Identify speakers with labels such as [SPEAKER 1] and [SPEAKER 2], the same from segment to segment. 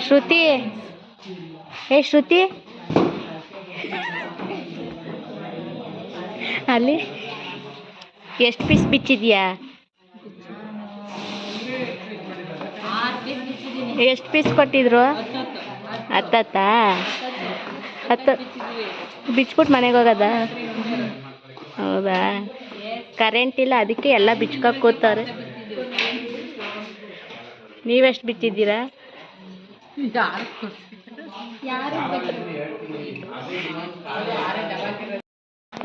[SPEAKER 1] ಶ್ರುತಿ, ಏ ಶ್ರುತಿ, ಅಲ್ಲಿ ಎಷ್ಟು ಪೀಸ್ ಬಿಚ್ಚಿದ್ಯಾ? ಎಷ್ಟು ಪೀಸ್ ಕೊಟ್ಟಿದ್ರು? 10 10 ಬಿಚ್ಬಿಟ್ಟು ಮನೆಗೆ ಹೋಗೋದ? ಹೌದಾ? ಕರೆಂಟ್ ಇಲ್ಲ, ಅದಕ್ಕೆ ಎಲ್ಲ ಬಿಚ್ಕೋಕೆ ಕೂತಾರೆ. ನೀವೆಷ್ಟು ಬಿಚ್ಚಿದ್ದೀರಾ?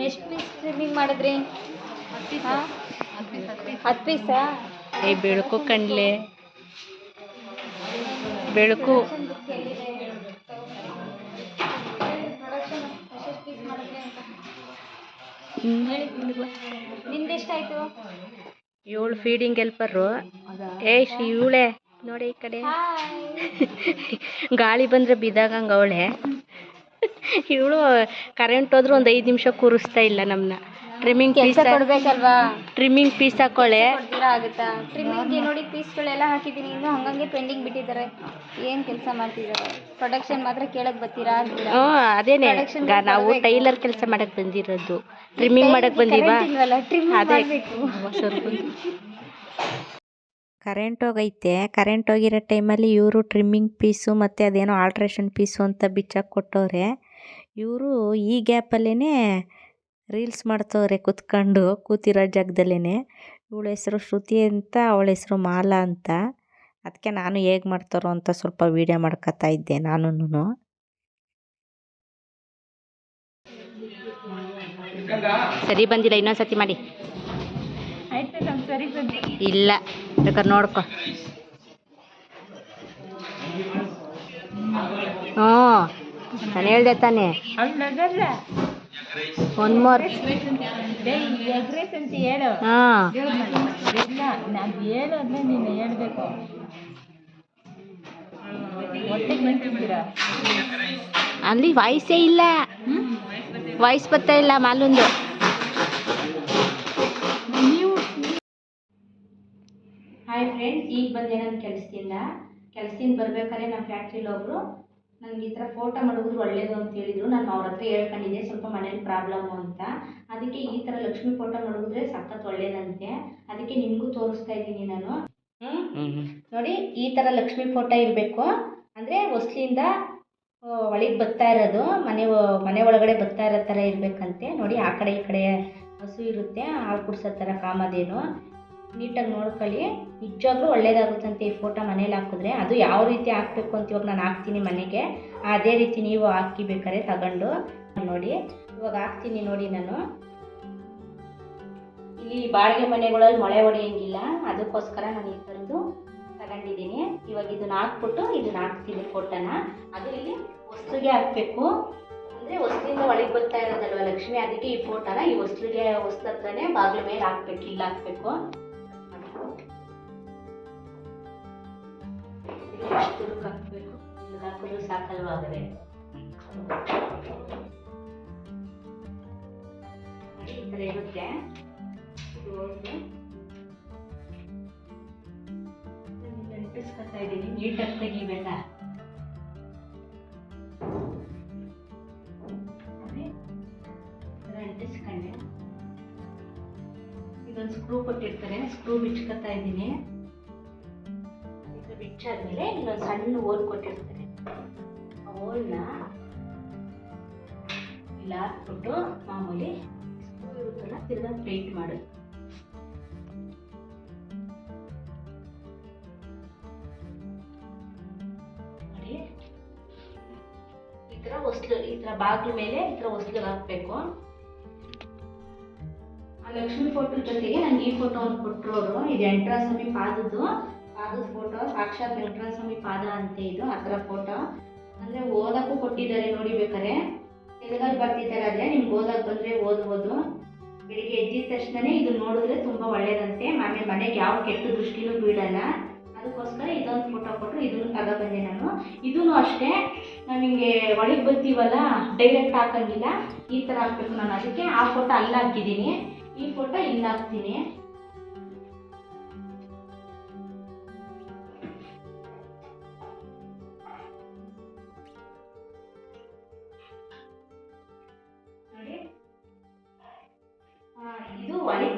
[SPEAKER 2] ಎಷ್ಟು ಪೀಸ್ ಟ್ರಿಮ್ಮಿಂಗ್ ಮಾಡಿದ್ರಿ? 10 ಪೀಸಾ?
[SPEAKER 1] ಏ ಬೆಳಕು ಕಣ್ಲೆ, ಬೆಳಕು.
[SPEAKER 2] ನಿಂದೆಷ್ಟಾಯ್ತು?
[SPEAKER 1] 7 ಫೀಡಿಂಗ್ ಹೆಲ್ಪರು. ಇವಳೆ ನೋಡಿ ಈ ಕಡೆ, ಗಾಳಿ ಬಂದರೆ ಬಿದ್ದಾಗಂಗೆ ಅವಳೆ. ಇವಳು ಕರೆಂಟ್ ಹೋದ್ರೂ ಒಂದು 5 ನಿಮಿಷ ಕೂರಿಸ್ತಾ ಇಲ್ಲ ನಮ್ಮನ್ನ. ಟ್ರಿಮ್ಮಿಂಗ್ ಪೀಸ್
[SPEAKER 2] ಕೊಡ್ಬೇಕಲ್ವಾ?
[SPEAKER 1] ಟ್ರಿಮ್ಮಿಂಗ್ ಪೀಸ್ ಹಾಕೊಳ್ಳೆ.
[SPEAKER 2] ಆಗುತ್ತಾ? ಟ್ರಿಮ್ಮಿಂಗ್ಗೆ ನೋಡಿ ಪೀಸ್ಗಳೆಲ್ಲ ಹಾಕಿದ್ದೀನಿ, ಇನ್ನೂ ಹಂಗಂಗೆ ಪೆಂಡಿಂಗ್ ಬಿಟ್ಟಿದ್ದಾರೆ. ಏನು ಕೆಲಸ ಮಾಡ್ತಿದ್ದಾರೆ? ಪ್ರೊಡಕ್ಷನ್ ಮಾತ್ರ ಕೇಳಕ್ಕೆ ಬರ್ತೀರಾ?
[SPEAKER 1] ಹ್ಞೂ, ಅದೇನೆ ನಾವು ಟೈಲರ್ ಕೆಲಸ ಮಾಡಕ್ಕೆ ಬಂದಿರೋದು. ಟ್ರಿಮ್ಮಿಂಗ್ ಮಾಡಕ್ಕೆ ಬಂದೀವಾ? ಅದೇ ಕರೆಂಟ್ ಹೋಗೈತೆ. ಕರೆಂಟ್ ಹೋಗಿರೋ ಟೈಮಲ್ಲಿ ಇವರು ಟ್ರಿಮ್ಮಿಂಗ್ ಪೀಸು ಮತ್ತು ಅದೇನೋ ಆಲ್ಟ್ರೇಷನ್ ಪೀಸು ಅಂತ ಬಿಚ್ಚಾಕ್ ಕೊಟ್ಟವ್ರೆ. ಇವರು ಈ ಗ್ಯಾಪಲ್ಲೇ ರೀಲ್ಸ್ ಮಾಡ್ತವ್ರೆ ಕೂತಿರೋ ಜಾಗದಲ್ಲೇ. ಇವಳ ಹೆಸರು ಶ್ರುತಿ ಅಂತ, ಅವಳ ಹೆಸರು ಮಾಲಾ ಅಂತ. ಅದಕ್ಕೆ ನಾನು ಹೇಗೆ ಮಾಡ್ತಾರೋ ಅಂತ ಸ್ವಲ್ಪ ವೀಡಿಯೋ ಮಾಡ್ಕೊತಾ ಇದ್ದೆ ನಾನು. ಸರಿ ಬಂದಿಲ್ಲ, ಇನ್ನೊಂದ್ಸತಿ ಮಾಡಿ. ಇಲ್ಲ ಬೇಕಾದ್ರೆ ನೋಡ್ಕೊ. ಹ್ಞೂ ನಾನು ಹೇಳ್ದೆ ತಾನೆ. ಒಂದು ಮೋರ್. ಅಲ್ಲಿ ವಾಯ್ಸೇ ಇಲ್ಲ, ವಾಯ್ಸ್ ಬರ್ತಾ ಇಲ್ಲ ಮಾಲುಂದು. ಹಾಯ್ ಫ್ರೆಂಡ್ಸ್, ಈಗ ಬಂದೆ ನಾನು ಕೆಲಸದಿಂದ ಬರ್ಬೇಕಾದ್ರೆ ನಮ್ಮ ಫ್ಯಾಕ್ಟ್ರಿಲಿ ಒಬ್ಬರು ನನಗೆ ಈ ಥರ ಫೋಟೋ ಮಾಡಿದ್ರು ಒಳ್ಳೇದು ಅಂತ ಹೇಳಿದರು. ನಾನು ಅವ್ರ ಹತ್ರ ಹೇಳ್ಕೊಂಡಿದ್ದೆ ಸ್ವಲ್ಪ ಮನೇಲಿ ಪ್ರಾಬ್ಲಮ್ಮು ಅಂತ. ಅದಕ್ಕೆ ಈ ಥರ ಲಕ್ಷ್ಮಿ ಫೋಟೋ ಮಾಡಿದ್ರೆ ಸಖತ್ ಒಳ್ಳೇದಂತೆ. ಅದಕ್ಕೆ ನಿಮಗೂ ತೋರಿಸ್ತಾ ಇದ್ದೀನಿ ನಾನು. ನೋಡಿ, ಈ ಥರ ಲಕ್ಷ್ಮಿ ಫೋಟೋ ಇರಬೇಕು. ಅಂದರೆ ಹೊಸ್ಲಿಂದ ಒಳಗೆ ಬರ್ತಾ ಇರೋದು, ಮನೆ ಒಳಗಡೆ ಬರ್ತಾ ಇರೋ ಥರ ಇರಬೇಕಂತೆ. ನೋಡಿ, ಆ ಕಡೆ ಈ ಕಡೆ ಹಸು ಇರುತ್ತೆ, ಹಾಲು ಕುಡ್ಸೋ ಥರ ಕಾಮಧೇನು. ನೀಟಾಗಿ ನೋಡ್ಕೊಳ್ಳಿ, ನಿಜವಾಗ್ಲೂ ಒಳ್ಳೇದಾಗುತ್ತಂತೆ ಈ ಫೋಟೋ ಮನೇಲಿ ಹಾಕಿದ್ರೆ. ಅದು ಯಾವ ರೀತಿ ಹಾಕಬೇಕು ಅಂತ ಇವಾಗ ನಾನು ಹಾಕ್ತೀನಿ ಮನೆಗೆ, ಅದೇ ರೀತಿ ನೀವು ಹಾಕಿ ಬೇಕಾದ್ರೆ ತಗೊಂಡು ನೋಡಿ. ಇವಾಗ ಹಾಕ್ತೀನಿ ನೋಡಿ. ನಾನು ಇಲ್ಲಿ ಬಾಡಿಗೆ ಮನೆಗಳಲ್ಲಿ ಮೊಳೆ ಹೊಡೆಯಂಗಿಲ್ಲ, ಅದಕ್ಕೋಸ್ಕರ ನಾನು ಈ ಥರದ್ದು ತಗೊಂಡಿದ್ದೀನಿ. ಇವಾಗ ಇದನ್ನ ಹಾಕ್ತೀನಿ ಫೋಟೋನ. ಅದು ಇಲ್ಲಿ ಹೊಸ್ಲಿಗೆ ಹಾಕಬೇಕು, ಅಂದರೆ ಹೊಸ್ಲಿಂದ ಒಳಗೆ ಬರ್ತಾ ಇರೋದಲ್ವ ಲಕ್ಷ್ಮಿ, ಅದಕ್ಕೆ ಈ ಫೋಟೋನ ಈ ಹೊಸ್ಲ ಹತ್ರನೇ ಬಾಗಿಲ ಮೇಲೆ ಹಾಕ್ಬೇಕು, ಇಲ್ಲ ಹಾಕಬೇಕು. ಹಾಕಬೇಕು, ಇಲ್ಲಿ ಹಾಕಿದ್ರು ಸಾಕಲ್ವಾಗದೆ. ಈ ಥರ ಇರುತ್ತೆ. ಅಂಟಿಸ್ಕೊತಾ ಇದ್ದೀನಿ, ನೀಟಾಗಿ ತೆಗಿಬೇಡ. ಅಂಟಿಸ್ಕೊಂಡೆ. ಇದೊಂದು ಸ್ಕ್ರೂ ಕೊಟ್ಟಿರ್ತಾರೆ, ಸ್ಕ್ರೂ ಬಿಚ್ಕೊತಾ ಇದ್ದೀನಿ. ಬಿಚ್ಚಾದ್ಮೇಲೆ ಇನ್ನೊಂದು ಸಣ್ಣ ಹೋಲ್ ಕೊಟ್ಟಿರ್ತಾರೆ, ಆ ಹೋಲ್ನ ಇಲ್ಲ ಹಾಕ್ಬಿಟ್ಟು ಮಾಮೂಲಿ ಸ್ಕ್ರೂ ಇರುತ್ತಲ್ಲ ತಿರ್ಗಾ ಪೇಂಟ್ ಮಾಡು. ನೋಡಿ, ಈ ಥರ ಬಾಗಿಲ ಮೇಲೆ ಈ ಥರ ಹೊಸ್ಲಿಗೆ ಹಾಕಬೇಕು. ಆ ಲಕ್ಷ್ಮಿ ಫೋಟೋ ಜೊತೆಗೆ ನನಗೆ ಈ ಫೋಟೋ ಒಂದು ಕೊಟ್ಟರು ಅವರು. ಇದು ವೆಂಕಟೇಶ್ವರ ಪಾದದ ಫೋಟೋ, ಸಾಕ್ಷಾತ್ ವೆಂಕಟೇಶ್ವರ ಪಾದ ಅಂತ ಇದು. ಆ ಥರ ಫೋಟೋ ಅಂದರೆ ಓದಕ್ಕೂ ಕೊಟ್ಟಿದ್ದಾರೆ ನೋಡಿ, ಬೇಕಾರೆ ತೆಲುಗಲ್ಲಿ ಬರ್ತಿದ್ದಾರೆ. ಅದೇ ನಿಮ್ಗೆ ಓದಕ್ಕೆ ಬಂದರೆ ಓದ್ಬೋದು. ಬೆಳಿಗ್ಗೆ ಎದ್ದಿದ ತಕ್ಷಣನೇ ಇದು ನೋಡಿದ್ರೆ ತುಂಬ ಒಳ್ಳೇದಂತೆ. ಆಮೇಲೆ ಮನೆಗೆ ಯಾವ ಕೆಟ್ಟ ದೃಷ್ಟಿನೂ ಬೀಳಲ್ಲ. ಅದಕ್ಕೋಸ್ಕರ ಇದೊಂದು ಫೋಟೋ ಕೊಟ್ಟರು, ಇದನ್ನು ತಗೊಬಂದೆ ನಾನು. ಇದೂ ಅಷ್ಟೇ, ನಾವು ಹಿಂಗೆ ಒಳಗೆ ಬರ್ತೀವಲ್ಲ ಡೈರೆಕ್ಟ್ ಹಾಕಂಗಿಲ್ಲ, ಈ ಥರ ಹಾಕ್ಬೇಕು. ನಾನು ಅದಕ್ಕೆ ಆ ಫೋಟೋ ಅಲ್ಲಿ ಹಾಕಿದ್ದೀನಿ, ಈ ಫೋಟೋ ಇಲ್ಲಿ ಹಾಕ್ತೀನಿ.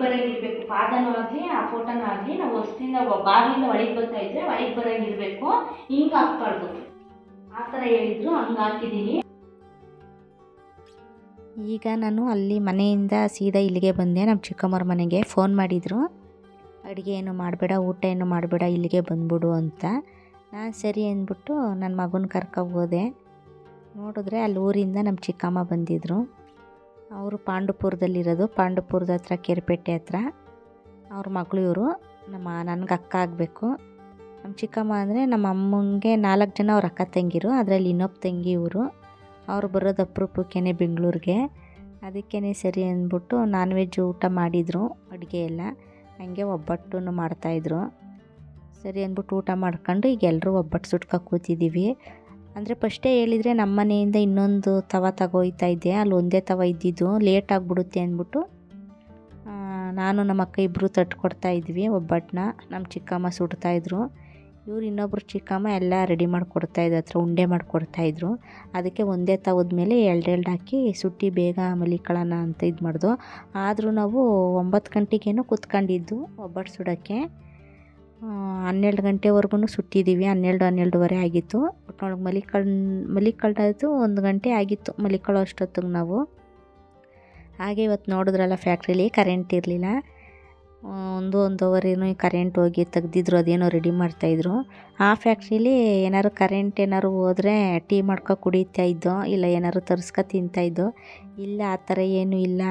[SPEAKER 1] ಬರೋಂಗಿರ್ಬೇಕು. ಪಾದನೂ ಆಗಲಿ ಆ ಫೋಟೋನೂ ಆಗಲಿ ನಾವು ಹೊಸದಿಂದ ಬಾಗಿಲಿಂದ ಒಳಗೆ ಬರ್ತಾ ಇದ್ರೆ ಒಳಗೆ ಬರೋಂಗಿರ್ಬೇಕು. ಹಿಂಗೆ ಹಾಕ್ಬಾರ್ದು, ಆ ಥರ ಹೇಳಿದ್ರು, ಹಂಗೆ ಹಾಕಿದ್ದೀನಿ.
[SPEAKER 3] ಈಗ ನಾನು ಅಲ್ಲಿ ಮನೆಯಿಂದ ಸೀದಾ ಇಲ್ಲಿಗೆ ಬಂದೆ. ನಮ್ಮ ಚಿಕ್ಕಮ್ಮವ್ರ ಮನೆಗೆ ಫೋನ್ ಮಾಡಿದರು, ಅಡುಗೆ ಏನು ಮಾಡಬೇಡ, ಊಟ ಏನು ಮಾಡಬೇಡ, ಇಲ್ಲಿಗೆ ಬಂದ್ಬಿಡು ಅಂತ. ನಾನು ಸರಿ ಅಂದ್ಬಿಟ್ಟು ನನ್ನ ಮಗನ ಹೋದೆ. ನೋಡಿದ್ರೆ ಅಲ್ಲಿ ಊರಿಂದ ನಮ್ಮ ಚಿಕ್ಕಮ್ಮ ಬಂದಿದ್ದರು. ಅವರು ಪಾಂಡುಪುರದಲ್ಲಿರೋದು, ಪಾಂಡುಪುರದ ಹತ್ರ ಕೆರೆಪೇಟೆ ಹತ್ರ. ಅವ್ರ ಮಗಳು ಇವರು, ನನಗೆ ಅಕ್ಕ ಆಗಬೇಕು. ನಮ್ಮ ಚಿಕ್ಕಮ್ಮ ಅಂದರೆ ನಮ್ಮ ಅಮ್ಮಂಗೆ 4 ಜನ ಅವ್ರ ಅಕ್ಕ ತಂಗಿರು, ಅದರಲ್ಲಿ ಇನ್ನೊಬ್ಬ ತಂಗಿ ಇವರು. ಅವ್ರು ಬರೋದು ಅಪರೂಪಕ್ಕೇ ಬೆಂಗಳೂರಿಗೆ. ಅದಕ್ಕೇ ಸರಿ ಅಂದ್ಬಿಟ್ಟು ನಾನ್ ವೆಜ್ ಊಟ ಮಾಡಿದರು, ಅಡುಗೆ ಎಲ್ಲ ಹಂಗೆ ಒಬ್ಬಟ್ಟು ಮಾಡ್ತಾಯಿದ್ರು. ಸರಿ ಅಂದ್ಬಿಟ್ಟು ಊಟ ಮಾಡ್ಕೊಂಡು ಈಗ ಎಲ್ಲರೂ ಒಬ್ಬಟ್ಟು ಸುಟ್ಕೊ ಕೂತಿದ್ದೀವಿ. ಅಂದರೆ ಫಸ್ಟೇ ಹೇಳಿದರೆ ನಮ್ಮ ಮನೆಯಿಂದ ಇನ್ನೊಂದು ತವ ತಗೋಯ್ತಾ ಇದ್ದೆ, ಅಲ್ಲಿ ಒಂದೇ ತವ ಇದ್ದಿದ್ದು, ಲೇಟ್ ಆಗಿಬಿಡುತ್ತೆ ಅಂದ್ಬಿಟ್ಟು ನಾನು ನಮ್ಮ ಅಕ್ಕ ಇಬ್ಬರು ತಟ್ಕೊಡ್ತಾ ಇದ್ವಿ ಒಬ್ಬಟ್ಟನ್ನ. ನಮ್ಮ ಚಿಕ್ಕಮ್ಮ ಸುಡ್ತಾಯಿದ್ರು, ಇವ್ರು ಇನ್ನೊಬ್ರು ಚಿಕ್ಕಮ್ಮ ಎಲ್ಲ ರೆಡಿ ಮಾಡಿಕೊಡ್ತಾಯಿದ್ರು, ಹತ್ರ ಉಂಡೆ ಮಾಡಿಕೊಡ್ತಾಯಿದ್ರು. ಅದಕ್ಕೆ ಒಂದೇ ತವದ ಮೇಲೆ ಎಳ್ಳೆಳ್ಳು ಹಾಕಿ ಸುಟ್ಟಿ ಬೇಗ ಮಲಿಕೊಳ್ಳೋಣ ಅಂತ ಇದು ಮಾಡ್ದು. ಆದರೂ ನಾವು 9 ಗಂಟೆಗೇನೋ ಕೂತ್ಕೊಂಡಿದ್ದು ಒಬ್ಬಟ್ಟು ಸುಡೋಕ್ಕೆ. 12 ಗಂಟೆವರೆಗೂ ಸುಟ್ಟಿದ್ದೀವಿ. 12-12:30 ಆಗಿತ್ತು. ಒಟ್ಟಿನೊಳಗೆ ಮಲಿಕೊಳ್ಳೋದು 1 ಗಂಟೆ ಆಗಿತ್ತು ಮಲಿಕೊಳ್ಳೋ ಅಷ್ಟೊತ್ತಿಗೆ ನಾವು. ಹಾಗೆ ಇವತ್ತು ನೋಡಿದ್ರಲ್ಲ ಫ್ಯಾಕ್ಟ್ರಿಲಿ ಕರೆಂಟ್ ಇರಲಿಲ್ಲ. 1-1:15 ಕರೆಂಟ್ ಹೋಗಿ ತೆಗ್ದಿದ್ರು, ಅದೇನೋ ರೆಡಿ ಮಾಡ್ತಾಯಿದ್ರು. ಆ ಫ್ಯಾಕ್ಟ್ರಿಲಿ ಏನಾದ್ರು ಕರೆಂಟ್ ಏನಾದ್ರು ಹೋದರೆ ಟೀ ಮಾಡ್ಕೊ ಕುಡಿತಾ ಇದ್ದೋ, ಇಲ್ಲ ಏನಾದ್ರು ತರಿಸ್ಕೊ ತಿಂತಾಯಿದ್ದೋ. ಇಲ್ಲ, ಆ ಥರ ಏನೂ ಇಲ್ಲ.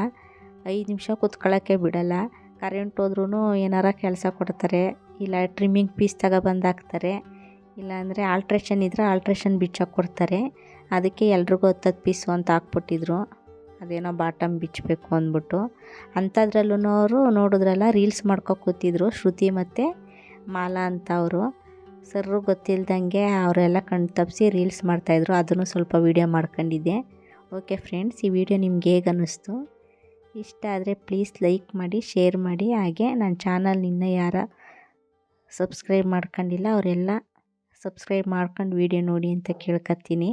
[SPEAKER 3] 5 ನಿಮಿಷ ಕೂತ್ಕೊಳ್ಳೋಕ್ಕೆ ಬಿಡೋಲ್ಲ. ಕರೆಂಟ್ ಹೋದ್ರೂ ಏನಾರ ಕೆಲಸ ಕೊಡ್ತಾರೆ, ಇಲ್ಲ ಟ್ರಿಮ್ಮಿಂಗ್ ಪೀಸ್ ತಗೊಬಂದು ಹಾಕ್ತಾರೆ, ಇಲ್ಲಾಂದರೆ ಆಲ್ಟ್ರೇಷನ್ ಇದ್ದರೆ ಆಲ್ಟ್ರೇಷನ್ ಬಿಚ್ಚೋಕೆ ಕೊಡ್ತಾರೆ. ಅದಕ್ಕೆ ಎಲ್ರಿಗೂ 10 ಪೀಸು ಅಂತ ಹಾಕ್ಬಿಟ್ಟಿದ್ರು, ಅದೇನೋ ಬಾಟಮ್ ಬಿಚ್ಚಬೇಕು ಅಂದ್ಬಿಟ್ಟು. ಅಂಥದ್ರಲ್ಲೂ ಅವರು ನೋಡಿದ್ರಲ್ಲ ರೀಲ್ಸ್ ಮಾಡ್ಕೊ ಕೂತಿದ್ರು, ಶ್ರುತಿ ಮತ್ತು ಮಾಲಾ ಅಂತ ಅವರು. ಸರ್ರು ಗೊತ್ತಿಲ್ದಂಗೆ ಅವರೆಲ್ಲ ಕಣ್ ತಪ್ಪಿಸಿ ರೀಲ್ಸ್ ಮಾಡ್ತಾಯಿದ್ರು, ಅದನ್ನು ಸ್ವಲ್ಪ ವೀಡಿಯೋ ಮಾಡ್ಕೊಂಡಿದ್ದೆ. ಓಕೆ ಫ್ರೆಂಡ್ಸ್, ಈ ವಿಡಿಯೋ ನಿಮ್ಗೆ ಹೇಗೆ ಅನ್ನಿಸ್ತು? ಇಷ್ಟ ಆದರೆ ಪ್ಲೀಸ್ ಲೈಕ್ ಮಾಡಿ, ಶೇರ್ ಮಾಡಿ. ಹಾಗೆ ನನ್ನ ಚಾನಲ್ ಇನ್ನೂ ಯಾರು ಸಬ್ಸ್ಕ್ರೈಬ್ ಮಾಡ್ಕೊಂಡಿಲ್ಲ ಅವರೆಲ್ಲ ಸಬ್ಸ್ಕ್ರೈಬ್ ಮಾಡ್ಕೊಂಡು ವಿಡಿಯೋ ನೋಡಿ ಅಂತ ಕೇಳ್ಕೊತೀನಿ.